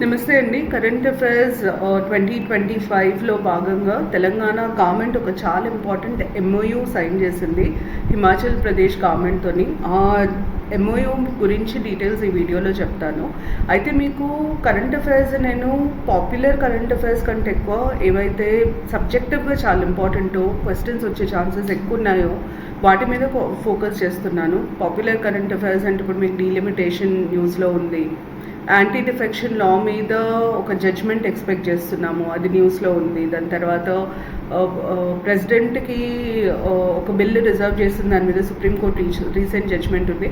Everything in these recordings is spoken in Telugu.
నమస్తే అండి. కరెంట్ అఫైర్స్ 2025లో భాగంగా తెలంగాణ గవర్నమెంట్ ఒక చాలా ఇంపార్టెంట్ ఎంఓయూ సైన్ చేసింది హిమాచల్ ప్రదేశ్ గవర్నమెంట్తోని. ఆ ఎంఓయూ గురించి డీటెయిల్స్ ఈ వీడియోలో చెప్తాను. అయితే మీకు కరెంట్ అఫైర్స్ నేను పాపులర్ కరెంట్ అఫైర్స్ కంటే ఎక్కువ ఏవైతే సబ్జెక్టివ్గా చాలా ఇంపార్టెంటో, క్వశ్చన్స్ వచ్చే ఛాన్సెస్ ఎక్కువ ఉన్నాయో వాటి మీద ఫోకస్ చేస్తున్నాను. పాపులర్ కరెంట్ అఫైర్స్ అంటే ఇప్పుడు మీకు డీలిమిటేషన్ న్యూస్లో ఉంది, యాంటీ డిఫెక్షన్ లా మీద ఒక జడ్జ్మెంట్ ఎక్స్పెక్ట్ చేస్తున్నాము, అది న్యూస్లో ఉంది. దాని తర్వాత ప్రెసిడెంట్కి ఒక బిల్లు రిజర్వ్ చేసిన దాని మీద సుప్రీంకోర్టు రీసెంట్ జడ్జ్మెంట్ ఉంది.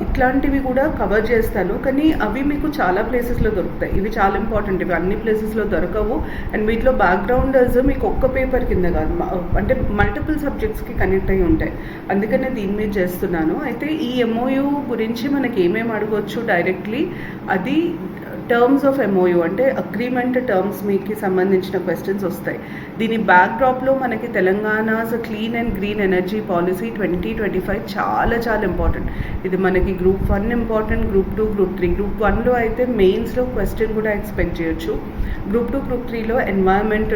ఇట్లాంటివి కూడా కవర్ చేస్తాను, కానీ అవి మీకు చాలా ప్లేసెస్లో దొరుకుతాయి. ఇవి చాలా ఇంపార్టెంట్, ఇవి అన్ని ప్లేసెస్లో దొరకవు. అండ్ వీటిలో బ్యాక్గ్రౌండర్స్ మీకు ఒక్క పేపర్ కింద కాదు, అంటే మల్టిపుల్ సబ్జెక్ట్స్కి కనెక్ట్ అయ్యి ఉంటాయి. అందుకనే దీని మీద చేస్తున్నాను. అయితే ఈ ఎంఓయూ గురించి మనకి ఏమేమి అడగవచ్చు డైరెక్ట్లీ, అది టర్మ్స్ ఆఫ్ ఎంఓయూ అంటే అగ్రిమెంట్ టర్మ్స్ మీకు సంబంధించిన క్వశ్చన్స్ వస్తాయి. దీని బ్యాక్డ్రాప్లో మనకి Telangana's clean and green energy policy 2025 చాలా చాలా ఇంపార్టెంట్. ఇది మనకి group 1 important, group 2, group 3. Group 1లో అయితే మెయిన్స్లో క్వశ్చన్ కూడా ఎక్స్పెక్ట్ చేయొచ్చు. గ్రూప్ 2, గ్రూప్ 3లో ఎన్వైరన్మెంట్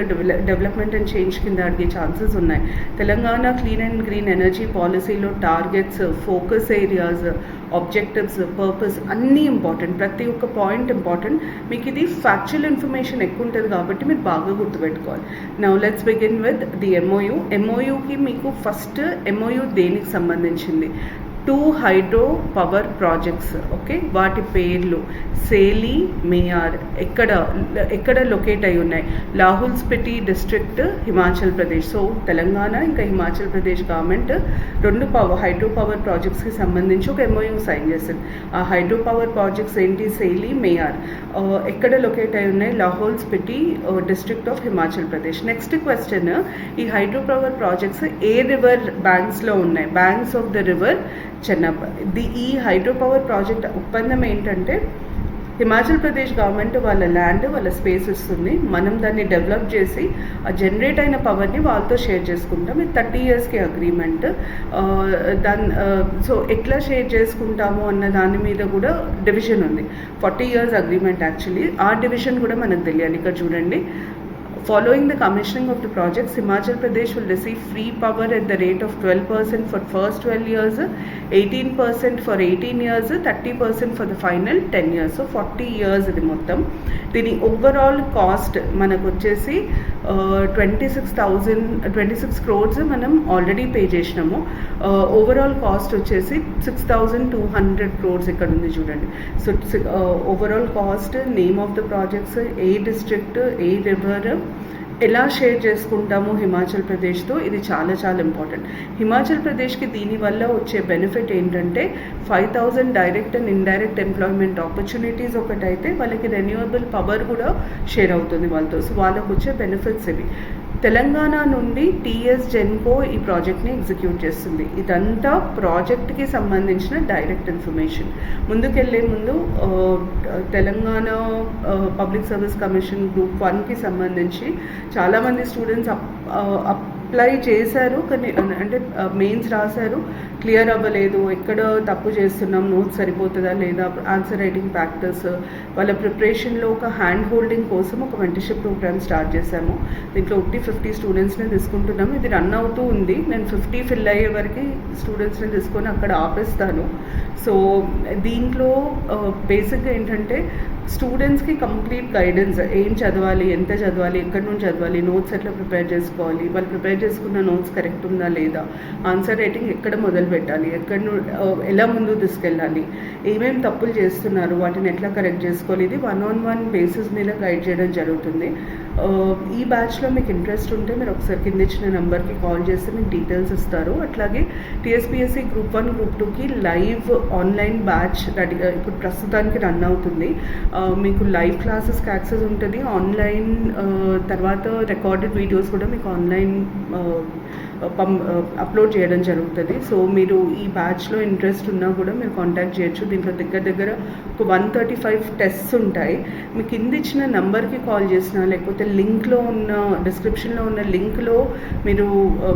డెవలప్మెంట్ అండ్ చేంజ్ కింద అడిగే ఛాన్సెస్ ఉన్నాయి. Telangana clean and green energy పాలసీలో targets, focus areas, objectives, purpose అన్నీ ఇంపార్టెంట్. ప్రతి ఒక్క పాయింట్ ఇంపార్టెంట్. మీకు ఇది ఫ్యాక్చువల్ ఇన్ఫర్మేషన్ ఎక్కువ ఉంటుంది కాబట్టి మీరు బాగా గుర్తుపెట్టుకోవాలి. Now let's begin with the MOU. ఎంఓయూకి మీకు ఫస్ట్ ఎంఓయూ దేనికి సంబంధించింది? 2 హైడ్రో పవర్ ప్రాజెక్ట్స్. ఓకే, వాటి పేర్లు సేలి, మేయార్ ఎక్కడ లొకేట్ అయి ఉన్నాయి? లాహుల్ స్పిటి డిస్ట్రిక్ట్, హిమాచల్ ప్రదేశ్. సో తెలంగాణ ఇంకా Himachal Pradesh government 2 hydro power ప్రాజెక్ట్స్కి సంబంధించి ఒక ఎంఓయూ సైన్ చేసింది. ఆ హైడ్రో పవర్ ప్రాజెక్ట్స్ ఏంటి? సేలి, మేయార్ ఎక్కడ లొకేట్ అయి ఉన్నాయి? Lahul Spiti district of Himachal Pradesh. Next question, ఈ హైడ్రో పవర్ ప్రాజెక్ట్స్ ఏ రివర్ బ్యాంక్స్లో ఉన్నాయి? Banks of the river Chenab. ఈ హైడ్రో పవర్ ప్రాజెక్ట్ ఒప్పందం ఏంటంటే, హిమాచల్ ప్రదేశ్ గవర్నమెంట్ వాళ్ళ ల్యాండ్, వాళ్ళ స్పేస్ ఇస్తుంది, మనం దాన్ని డెవలప్ చేసి ఆ జనరేట్ అయిన పవర్ని వాళ్ళతో షేర్ చేసుకుంటాం. ఇది 30 yearsకి అగ్రిమెంట్. సో ఎట్లా షేర్ చేసుకుంటాము అన్న దాని మీద కూడా డివిజన్ ఉంది. 40 years అగ్రిమెంట్ యాక్చువల్లీ. ఆ డివిజన్ కూడా మనకు తెలియాలి. ఇక్కడ చూడండి, following the commissioning of the projects, Himachal Pradesh will receive free power at the rate of 12% for first 12 years, 18% for 18 years, 30% for the final 10 years. So 40 years ఇది మొత్తం. దీని ఓవరాల్ కాస్ట్ మనకు వచ్చేసి 26 crores మనం ఆల్రెడీ పే చేసినాము. ఓవరాల్ కాస్ట్ వచ్చేసి 6,200 crores ఇక్కడ ఉంది చూడండి. So overall cost, name of the projects, A district, A river, ఎలా షేర్ చేసుకుంటాము హిమాచల్ ప్రదేశ్తో, ఇది చాలా చాలా ఇంపార్టెంట్. హిమాచల్ ప్రదేశ్కి దీనివల్ల వచ్చే బెనిఫిట్ ఏంటంటే 5,000 direct and indirect employment opportunities ఒకటైతే, వాళ్ళకి రెన్యూవబుల్ పవర్ కూడా షేర్ అవుతుంది వాళ్ళతో. సో వాళ్ళకు వచ్చే బెనిఫిట్స్ ఇవి. తెలంగాణ నుండి టీఎస్ జెన్కో ఈ ప్రాజెక్ట్ని ఎగ్జిక్యూట్ చేస్తుంది. ఇదంతా ప్రాజెక్ట్కి సంబంధించిన డైరెక్ట్ ఇన్ఫర్మేషన్. ముందుకెళ్ళే ముందు Telangana public service commission group 1కి సంబంధించి చాలామంది స్టూడెంట్స్ అప్లై చేశారు, కానీ అంటే మెయిన్స్ రాశారు, క్లియర్ అవ్వలేదు, ఎక్కడ తప్పు చేస్తున్నాం, నోట్స్ సరిపోతుందా లేదా, ఆన్సర్ రైటింగ్ ప్రాక్టీస్, వాళ్ళ ప్రిపరేషన్లో ఒక హ్యాండ్ హోల్డింగ్ కోసం ఒక మెంటర్షిప్ ప్రోగ్రామ్ స్టార్ట్ చేశాము. దీంట్లో 50 స్టూడెంట్స్ని తీసుకుంటున్నాము. ఇది రన్ అవుతూ ఉంది. నేను 50 ఫిల్ అయ్యే వరకు స్టూడెంట్స్ని తీసుకొని అక్కడ ఆపేస్తాను. సో దీంట్లో బేసిక్గా ఏంటంటే స్టూడెంట్స్కి కంప్లీట్ గైడెన్స్, ఏం చదవాలి, ఎంత చదవాలి, ఎక్కడి నుంచి చదవాలి, నోట్స్ ఎట్లా ప్రిపేర్ చేసుకోవాలి, వాళ్ళు ప్రిపేర్ చేసుకున్న నోట్స్ కరెక్ట్ ఉందా లేదా, ఆన్సర్ రైటింగ్ ఎక్కడ మొదలు పెట్టాలి, ఎలా ముందు తీసుకెళ్ళాలి, ఏమేమి తప్పులు చేస్తున్నారు, వాటిని ఎట్లా కరెక్ట్ చేసుకోవాలి, ఇది 1-on-1 బేసిస్ మీద గైడ్ చేయడం జరుగుతుంది. ఈ బ్యాచ్లో మీకు ఇంట్రెస్ట్ ఉంటే మీరు ఒకసారి కింద ఇచ్చిన నెంబర్కి కాల్ చేస్తే మీకు డీటెయిల్స్ ఇస్తారు. అట్లాగే టీఎస్పీఎస్సీ గ్రూప్ 1, గ్రూప్ 2కి లైవ్ ఆన్లైన్ బ్యాచ్ రెడీగా ఇప్పుడు ప్రస్తుతానికి రన్ అవుతుంది. మీకు లైవ్ క్లాసెస్కి యాక్సెస్ ఉంటుంది, ఆన్లైన్ తర్వాత రికార్డెడ్ వీడియోస్ కూడా మీకు ఆన్లైన్ అప్లోడ్ చేయడం జరుగుతుంది. సో మీరు ఈ బ్యాచ్లో ఇంట్రెస్ట్ ఉన్నా కూడా మీరు కాంటాక్ట్ చేయొచ్చు. దీంట్లో దగ్గర ఒక 135 టెస్ట్స్ ఉంటాయి. మీకు కింద ఇచ్చిన నెంబర్కి కాల్ చేసినా లేకపోతే లింక్లో ఉన్న డిస్క్రిప్షన్లో ఉన్న లింక్లో మీరు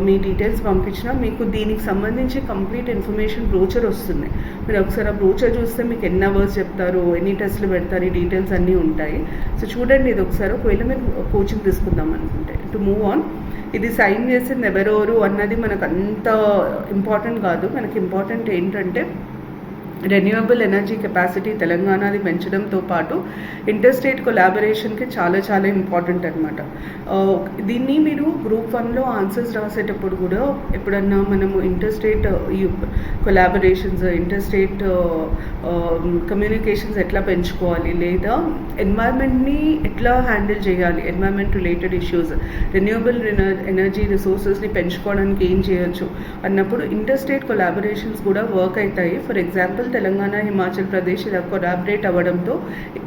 మీ డీటెయిల్స్ పంపించినా మీకు దీనికి సంబంధించి కంప్లీట్ ఇన్ఫర్మేషన్ బ్రోచర్ వస్తుంది. మీరు ఒకసారి ఆ బ్రోచర్ చూస్తే మీకు ఎన్ని అవర్స్ చెప్తారు, ఎన్ని టెస్ట్లు పెడతారు, ఈ డీటెయిల్స్ అన్నీ ఉంటాయి. సో చూడండి ఇది ఒకసారి. ఒకవేళ మీరు కోచింగ్ తీసుకుందాం అనుకుంటే టు మూవ్ ఆన్, ఇది సైన్ చేసింది ఎవరెవరు అన్నది మనకు అంత ఇంపార్టెంట్ కాదు. మనకి ఇంపార్టెంట్ ఏంటంటే రెన్యూవబుల్ ఎనర్జీ కెపాసిటీ తెలంగాణది పెంచడంతో పాటు ఇంటర్ స్టేట్ కొలాబరేషన్కి చాలా ఇంపార్టెంట్ అనమాట. దీన్ని మీరు గ్రూప్ 1లో ఆన్సర్స్ రాసేటప్పుడు కూడా ఎప్పుడన్నా మనము inter state collaborations, inter state communications ఎట్లా పెంచుకోవాలి, లేదా ఎన్వైర్న్మెంట్ని ఎట్లా హ్యాండిల్ చేయాలి, environment related issues, renewable energy రిసోర్సెస్ని పెంచుకోవడానికి ఏం చేయొచ్చు అన్నప్పుడు ఇంటర్ స్టేట్ కొలాబరేషన్స్ కూడా వర్క్ అవుతాయి. ఫర్ ఎగ్జాంపుల్ తెలంగాణ, హిమాచల్ ప్రదేశ్ ఇలా కొలాబరేట్ అవ్వడంతో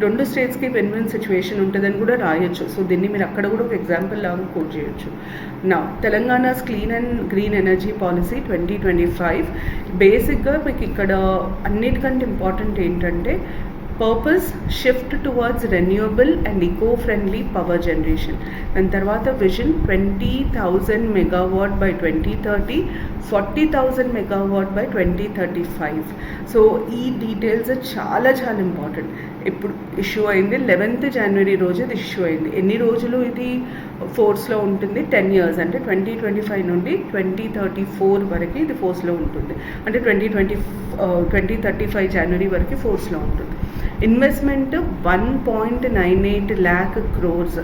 2 స్టేట్స్కి విన్ విన్ సిచ్యువేషన్ ఉంటుందని కూడా రాయొచ్చు. సో దీన్ని మీరు అక్కడ కూడా ఒక ఎగ్జాంపుల్ లాగా కోట్ చేయొచ్చు. నా Telangana's clean and green energy policy 2025 బేసిక్గా మీకు ఇక్కడ అన్నిటికంటే ఇంపార్టెంట్ ఏంటంటే purpose shift towards renewable and eco friendly power generation. దాని తర్వాత vision 20,000 megawatt by 2030, 40,000 megawatt by 2035. So ఈ డీటెయిల్స్ చాలా ఇంపార్టెంట్. ఇప్పుడు ఇష్యూ అయింది 11th జనవరి రోజు ఇది ఇష్యూ అయింది. ఎన్ని రోజులు ఇది ఫోర్స్లో ఉంటుంది? 10 years. అంటే 2025 నుండి 2034 వరకు ఇది ఫోర్స్లో ఉంటుంది. అంటే 2035 జనవరి వరకు ఫోర్స్లో ఉంటుంది. Investment 1.98 lakh crores.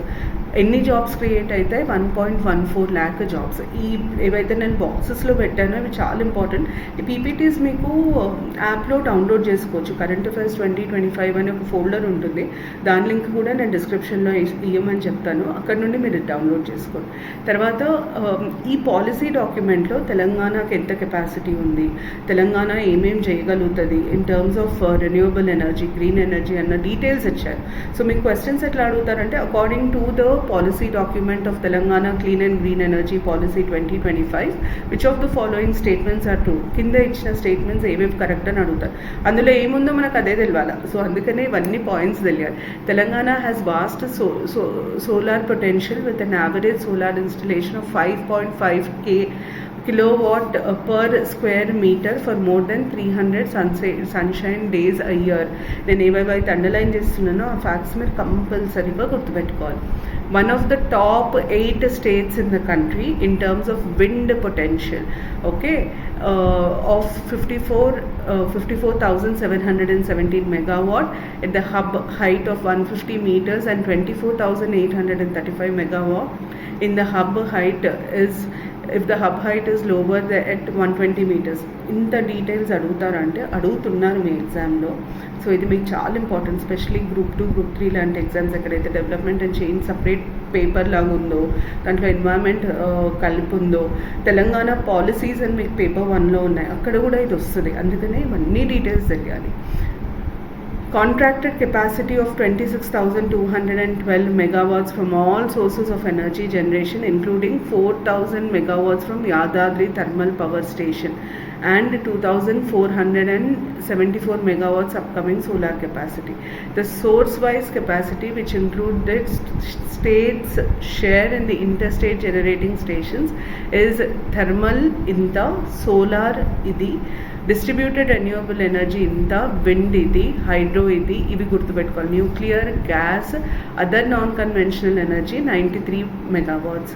ఎన్ని జాబ్స్ క్రియేట్ అవుతాయి? 1.14 lakh జాబ్స్. ఈ ఏవైతే నేను బాక్సెస్లో పెట్టానో అవి చాలా ఇంపార్టెంట్. ఈ పీపీటీస్ మీకు యాప్లో డౌన్లోడ్ చేసుకోవచ్చు. కరెంట్ అఫైర్స్ 2025 అనే ఒక ఫోల్డర్ ఉంటుంది. దాని లింక్ కూడా నేను డిస్క్రిప్షన్లో ఇవ్వమని చెప్తాను. అక్కడ నుండి మీరు డౌన్లోడ్ చేసుకోండి. తర్వాత ఈ పాలసీ డాక్యుమెంట్లో తెలంగాణకి ఎంత కెపాసిటీ ఉంది, తెలంగాణ ఏమేం చేయగలుగుతుంది in terms of renewable energy, green energy అన్న డీటెయిల్స్ ఇచ్చారు. సో మీకు క్వశ్చన్స్ ఎట్లా అడుగుతారంటే according to the policy document of Telangana Clean and Green Energy Policy 2025, which of the following statements are true? కింద ఇచ్చిన స్టేట్మెంట్స్ ఏవేవి కరెక్ట్ అని అడుగుతారు. అందులో ఏముందో మనకు అదే తెలియాలి. సో అందుకనే ఇవన్నీ పాయింట్స్ తెలియాలి. Telangana has vast solar potential with an average solar installation of 5.5 kilowatt per square meter for more than 300 sunshine days a year. నేను ఏవైతే అండర్లైన్ చేస్తున్నానో ఆ ఫ్యాక్ట్స్ మీరు కంపల్సరీగా గుర్తుపెట్టుకోవాలి. One of the top 8 states in the country in terms of wind potential, okay, of 54,717 megawatt at the hub height of 150 meters and 24,835 megawatt in the hub height is if the hub height is lower at 120 meters. ఇంత డీటెయిల్స్ అడుగుతున్నారు మీ ఎగ్జామ్లో. సో ఇది మీకు చాలా ఇంపార్టెంట్. స్పెషలీ గ్రూప్ 2, గ్రూప్ 3 లాంటి ఎగ్జామ్స్ ఎక్కడైతే development and change separate paper లాగా ఉందో, దాంట్లో ఎన్వైర్న్మెంట్ కలిపి ఉందో, తెలంగాణ పాలసీస్ అని మీకు పేపర్ 1లో ఉన్నాయి, అక్కడ కూడా ఇది వస్తుంది. అందుకనే ఇవన్నీ డీటెయిల్స్ తెలియాలి. Contracted capacity of 26,212 megawatts from all sources of energy generation, including 4,000 megawatts from Yadadri Thermal Power Station and 2,474 megawatts upcoming solar capacity. The source-wise capacity, which included states' share in the interstate generating stations, is thermal inta, solar idi, distributed renewable energy ఇంత, విండ్ ఇది, హైడ్రో ఇది, ఇవి గుర్తుపెట్టుకోవాలి. Nuclear, gas, other non conventional energy 93 megawatts.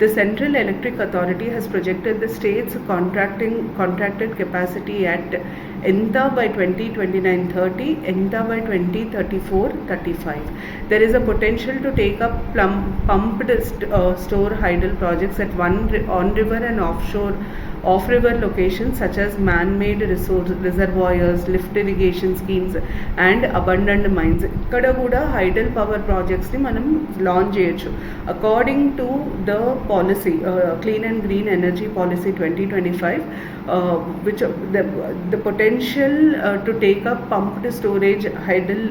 The Central Electric Authority has projected the state's contracted capacity at ఎంత by 2029-30, ఎంత by 2034-35. There is a potential to take up pumped store hydel projects at on-river and off-river locations such as man-made reservoirs, lift irrigation schemes and abundant mines. ఇక్కడ కూడా hydel power projects ని మనం లాంచ్ చేయొచ్చు. According to the policy, Clean and Green Energy Policy 2025, which the potential to take up pumped storage hydel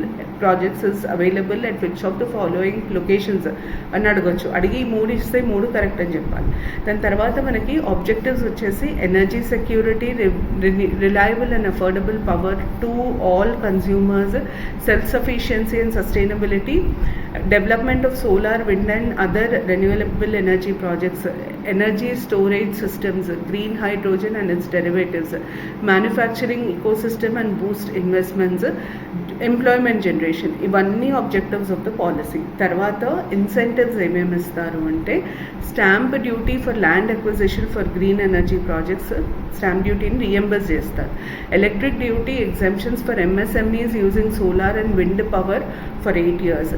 projects is available at which of the following locations అని అడగొచ్చు. అడిగి 3 ఇస్తే 3 కరెక్ట్ అని చెప్పాలి. దాని తర్వాత మనకి ఆబ్జెక్టివ్స్ వచ్చేసి energy security, reliable and affordable power to all consumers, self sufficiency and sustainability, development of solar, wind and other renewable energy projects, energy storage systems, green hydrogen and its derivatives, manufacturing ecosystem and boost investments, employment generation. ఇవన్నీ ఆబ్జెక్టివ్స్ ఆఫ్ ద పాలసీ. తర్వాత ఇన్సెంటివ్స్ ఏమేమి ఇస్తారు అంటే stamp duty for land acquisition for green energy projects, stamp డ్యూటీని రీఎంబర్స్ చేస్తారు. Electric duty exemptions for MSMEs using solar and wind power for 8 years.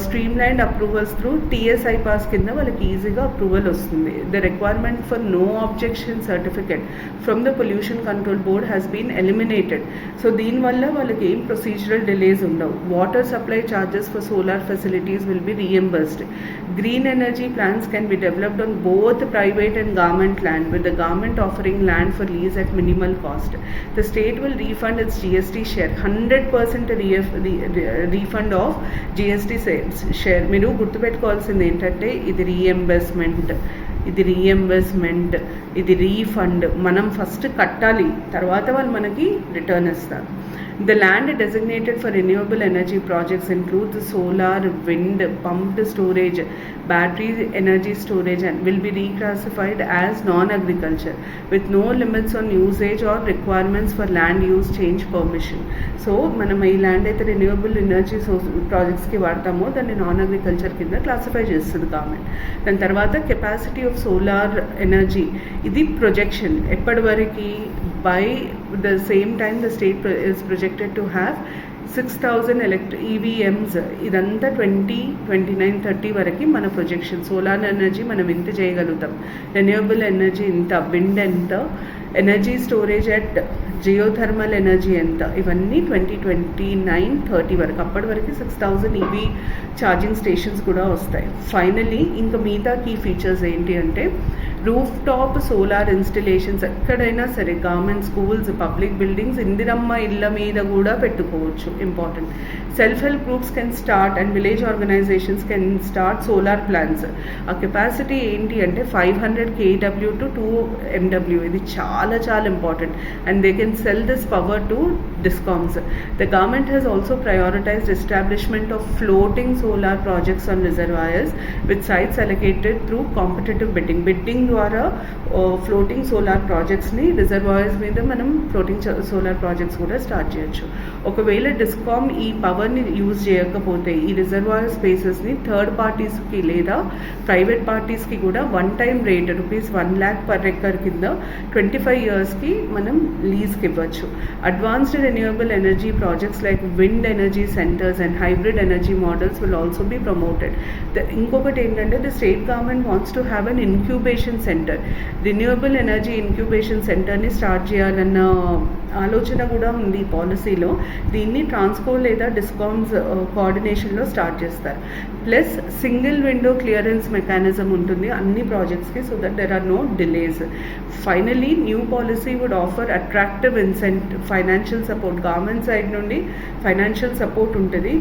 Stream line approvals through TSI pass కింద వాళ్ళకి ఈజీగా అప్రూవల్ వస్తుంది. The requirement for no objection certificate from the pollution control board has been eliminated. So దీనివల్ల వాళ్ళకి ఏం ప్రొసీజరల్ డిలేస్ ఉండవు. Water supply charges for solar facilities will be reimbursed. Green energy plans can be developed on both private and government land with the government offering land for lease at minimal cost. The state will refund its GST share, 100% refund of GST share. మీరు గుర్తుపెట్టుకోవాల్సింది ఏంటంటే ఇది రీఎంబర్స్మెంట్, ఇది రీఫండ్. మనం ఫస్ట్ కట్టాలి, తర్వాత వాళ్ళు మనకి రిటర్న్ ఇస్తారు. The land designated for renewable energy projects includes solar, wind, pumped storage, battery energy storage and will be reclassified as non-agriculture with no limits on usage or requirements for land use change permission. So మనం ఈ ల్యాండ్ అయితే రెన్యూవబుల్ ఎనర్జీ ప్రాజెక్ట్స్కి వాడతామో దాన్ని నాన్ అగ్రికల్చర్ కింద క్లాసిఫై చేస్తుంది గవర్నమెంట్. దాని తర్వాత కెపాసిటీ ఆఫ్ సోలార్ ఎనర్జీ, ఇది ప్రొజెక్షన్. ఎప్పటి వరకు by the same time the state is projected to have 6,000 EVMs. ఇదంతా 2029, 30 వరకు మన ప్రొజెక్షన్. సోలార్ ఎనర్జీ మనం ఇంత చేయగలుగుతాం, రెన్యూవబుల్ ఎనర్జీ ఇంత, విండ్ ఎంత, energy storage at geothermal energy ఎంత, ఇవన్నీ 2029, 30 వరకు. అప్పటి వరకు 6,000 EV ఛార్జింగ్ స్టేషన్స్ కూడా వస్తాయి. ఫైనలీ ఇంకా మిగతా కీ ఫీచర్స్ ఏంటి అంటే రూఫ్ టాప్ సోలార్ ఇన్స్టలేషన్స్ ఎక్కడైనా సరే, government schools, public buildings, Indiramma ఇళ్ళ మీద కూడా పెట్టుకోవచ్చు. Important. Self help groups can start and village organisations can start solar plans. ఆ కెపాసిటీ ఏంటి అంటే 500 kW to 2 MW. ఇది చాలా చాలా important. And they can sell this power to discoms. The government has also prioritized establishment of floating solar projects on reservoirs with sites allocated through competitive bidding. Bidding ద్వారా ఫ్లోటింగ్ సోలార్ ప్రాజెక్ట్స్ని రిజర్వాయర్స్ మీద మనం ఫ్లోటింగ్ సోలార్ ప్రాజెక్ట్స్ కూడా స్టార్ట్ చేయొచ్చు. ఒకవేళ డిస్కామ్ ఈ పవర్ని యూజ్ చేయకపోతే ఈ రిజర్వాయర్ స్పేసెస్ని థర్డ్ పార్టీస్కి లేదా ప్రైవేట్ పార్టీస్కి కూడా one time rate ₹1 lakh per acre కింద 25 yearsకి మనం లీజ్కి ఇవ్వచ్చు. Advanced renewable energy projects like wind energy centers and hybrid energy models will also be promoted. ఇంకొకటి ఏంటంటే the state government wants to have an incubation center. renewable energy incubation centerని స్టార్ట్ చేయాలన్న ఆలోచన కూడా ఉంది ఈ పాలసీలో. దీన్ని ట్రాన్స్కో లేదా డిస్కామ్స్ కోఆర్డినేషన్లో స్టార్ట్ చేస్తారు. Plus single window clearance mechanism ఉంటుంది అన్ని ప్రాజెక్ట్స్కి, so that there are no delays. Finally new policy would offer attractive financial support. Government side నుండి ఫైనాన్షియల్ సపోర్ట్ ఉంటుంది.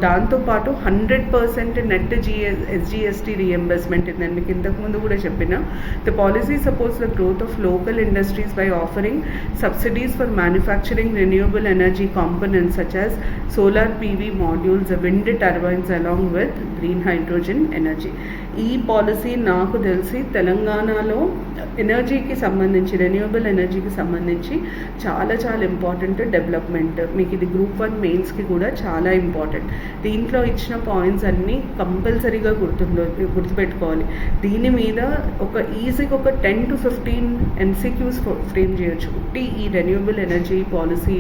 దాంతోపాటు 100% నెట్ ఎస్జిఎస్టీ రీఎంబర్స్మెంట్. నేను మీకు ఇంతకుముందు కూడా చెప్పిన the policy supports the growth of local industries by offering subsidies for manufacturing renewable energy components such as solar PV modules, wind turbines along with green hydrogen energy. ఈ పాలసీ నాకు తెలిసి తెలంగాణలో ఎనర్జీకి సంబంధించి, రెన్యూవబుల్ ఎనర్జీకి సంబంధించి చాలా చాలా ఇంపార్టెంట్ డెవలప్మెంట్. మీకు ఇది గ్రూప్ 1 మెయిన్స్కి కూడా చాలా ఇంపార్టెంట్. దీంట్లో ఇచ్చిన పాయింట్స్ అన్నీ కంపల్సరీగా గుర్తుపెట్టుకోవాలి. దీని మీద ఒక ఈజీగా ఒక 10 to 15 MCQs ఫ్రేమ్ చేయొచ్చు ఈ రెన్యూవబుల్ ఎనర్జీ పాలసీ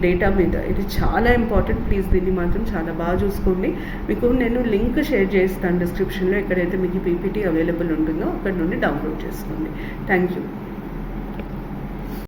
డేటా మీద. ఇది చాలా ఇంపార్టెంట్. ప్లీజ్ దీన్ని మాత్రం చాలా బాగా చూసుకోండి. మీకు నేను లింక్ షేర్ చేస్తాను డిస్క్రిప్షన్లో, ఎక్కడైతే మీకు పీపీటీ అవైలబుల్ ఉంటుందో అక్కడ నుండి డౌన్లోడ్ చేసుకోండి. Thank you.